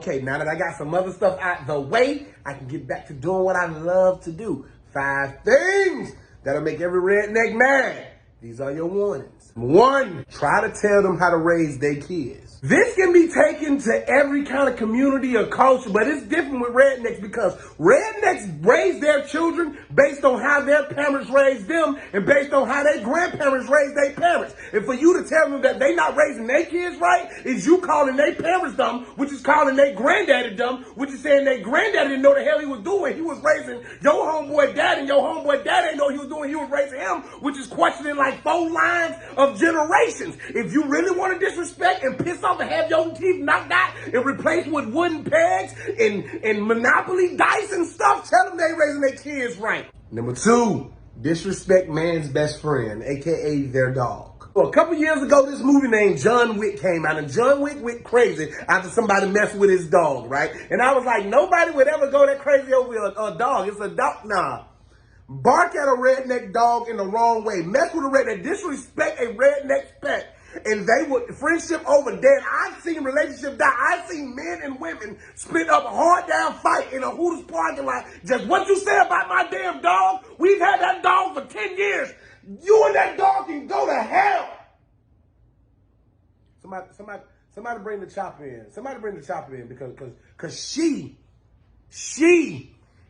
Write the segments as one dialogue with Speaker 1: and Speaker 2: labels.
Speaker 1: Okay, now that I got some other stuff out the way, I can get back to doing what I love to do. 5 things that'll make every redneck mad. These are your warnings. 1, try to tell them how to raise their kids. This can be taken to every kind of community or culture, but it's different with rednecks because rednecks raise their children based on how their parents raised them and based on how their grandparents raised their parents. And for you to tell them that they not raising their kids right is you calling their parents dumb, which is calling their granddaddy dumb, which is saying their granddaddy didn't know the hell he was doing. He was raising your homeboy dad, and your homeboy dad didn't know what he was doing. He was raising him, which is questioning like 4 lines of generations. If you really want to disrespect and piss off and have your teeth knocked out and replaced with wooden pegs and Monopoly dice and stuff, tell them they ain't raising their kids right. Number 2, disrespect man's best friend, aka their dog. Well, a couple years ago, this movie named John Wick came out, and John Wick went crazy after somebody messed with his dog, right? And I was like, nobody would ever go that crazy over a dog. It's a dog. Nah. Bark at a redneck dog in the wrong way. Mess with a redneck. Disrespect a redneck's pet. And they would, friendship over dead. I've seen relationships die. I've seen men and women split up a hard down fight in a Hooters parking lot. Just what you say about my damn dog? We've had that dog for 10 years. You and that dog can go to hell. Somebody bring the chopper in. Somebody bring the chopper in because she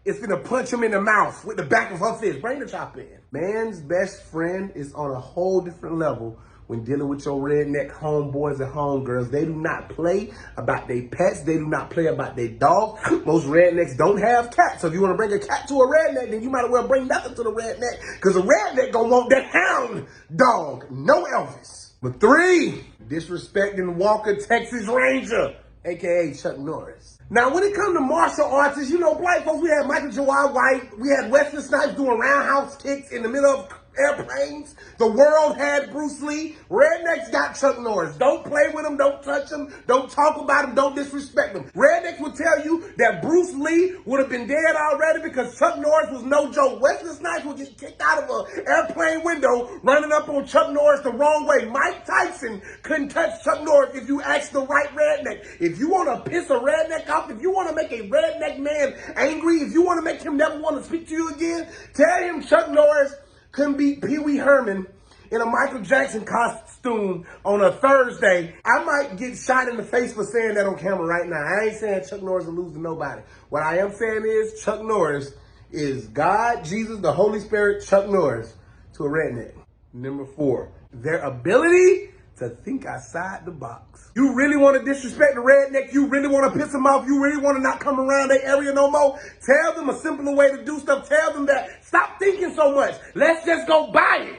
Speaker 1: is gonna punch him in the mouth with the back of her fist. Bring the chopper in. Man's best friend is on a whole different level when dealing with your redneck homeboys and homegirls. They do not play about their pets. They do not play about their dogs. Most rednecks don't have cats. So if you want to bring a cat to a redneck, then you might as well bring nothing to the redneck because a redneck gonna want that hound dog. No Elvis. But 3, disrespecting Walker Texas Ranger, aka Chuck Norris. Now, when it comes to martial artists, you know, black folks, we had Michael Jai White, we had Wesley Snipes doing roundhouse kicks in the middle of airplanes. The world had Bruce Lee. Rednecks got Chuck Norris. Don't play with him. Don't touch him. Don't talk about him. Don't disrespect him. Rednecks will tell you that Bruce Lee would have been dead already because Chuck Norris was no joke. Wesley Snipes would get kicked out of an airplane window running up on Chuck Norris the wrong way. Mike Tyson couldn't touch Chuck Norris if you ask the right redneck. If you want to piss a redneck off, if you want to make a redneck man angry, if you want to make him never want to speak to you again, tell him Chuck Norris couldn't beat Pee Wee Herman in a Michael Jackson costume on a Thursday. I might get shot in the face for saying that on camera right now. I ain't saying Chuck Norris will lose to nobody. What I am saying is Chuck Norris is God, Jesus, the Holy Spirit, Chuck Norris to a redneck. Number 4, their ability to think outside the box. You really want to disrespect the redneck? You really want to piss them off? You really want to not come around their area no more? Tell them a simpler way to do stuff. Tell them that stop thinking so much. Let's just go buy it.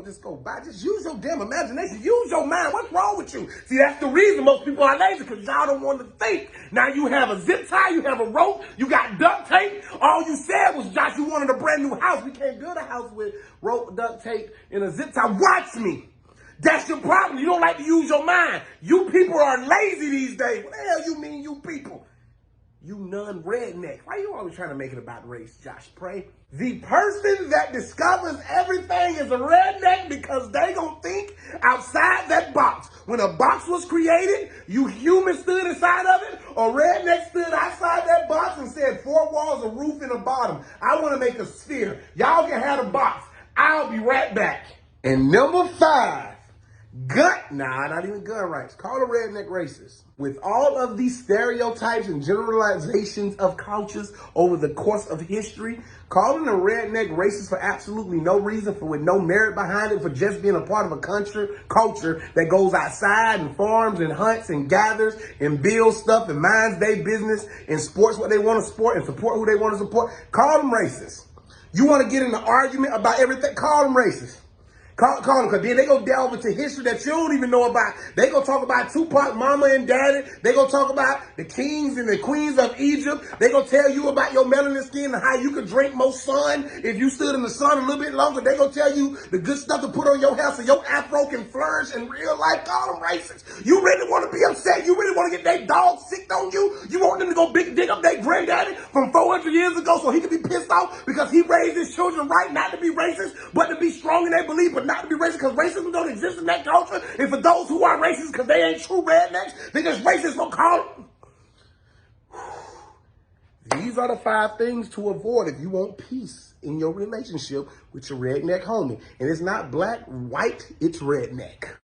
Speaker 1: Just go buy it. Just use your damn imagination. Use your mind. What's wrong with you? See, that's the reason most people are lazy, because y'all don't want to think. Now you have a zip tie, you have a rope, you got duct tape. All you said was, Josh, you wanted a brand new house. We can't build a house with rope, duct tape, and a zip tie. Watch me. That's your problem. You don't like to use your mind. You people are lazy these days. What the hell you mean, you people? You non-redneck. Why you always trying to make it about race, Josh Pray? The person that discovers everything is a redneck because they gonna think outside that box. When a box was created, you humans stood inside of it, or redneck stood outside that box and said 4 walls, a roof, and a bottom. I want to make a sphere. Y'all can have a box. I'll be right back. And number 5. Not even gun rights. Call a redneck racist. With all of these stereotypes and generalizations of cultures over the course of history, calling a redneck racist for absolutely no reason, with no merit behind it, for just being a part of a culture that goes outside and farms and hunts and gathers and builds stuff and minds their business and sports what they want to sport and support who they want to support. Call them racist. You want to get in an argument about everything? Call them racist. Call them, because then they go delve into history that you don't even know about. They go talk about Tupac, mama and daddy. They go talk about the kings and the queens of Egypt. They go tell you about your melanin skin and how you could drink more sun if you stood in the sun a little bit longer. They go tell you the good stuff to put on your hair so your afro can flourish in real life. Call them racist. You really want to be upset? You really want to get their dog sick on you? You want them to go dig up their granddaddy from 400 years ago so he can be pissed off because he raised his children right not to be racist, but to be strong in their belief, but not to be racist because racism don't exist in that culture. And for those who are racist because they ain't true rednecks, they just racist, don't call it. These are the 5 things to avoid if you want peace in your relationship with your redneck homie. And it's not black, white, it's redneck.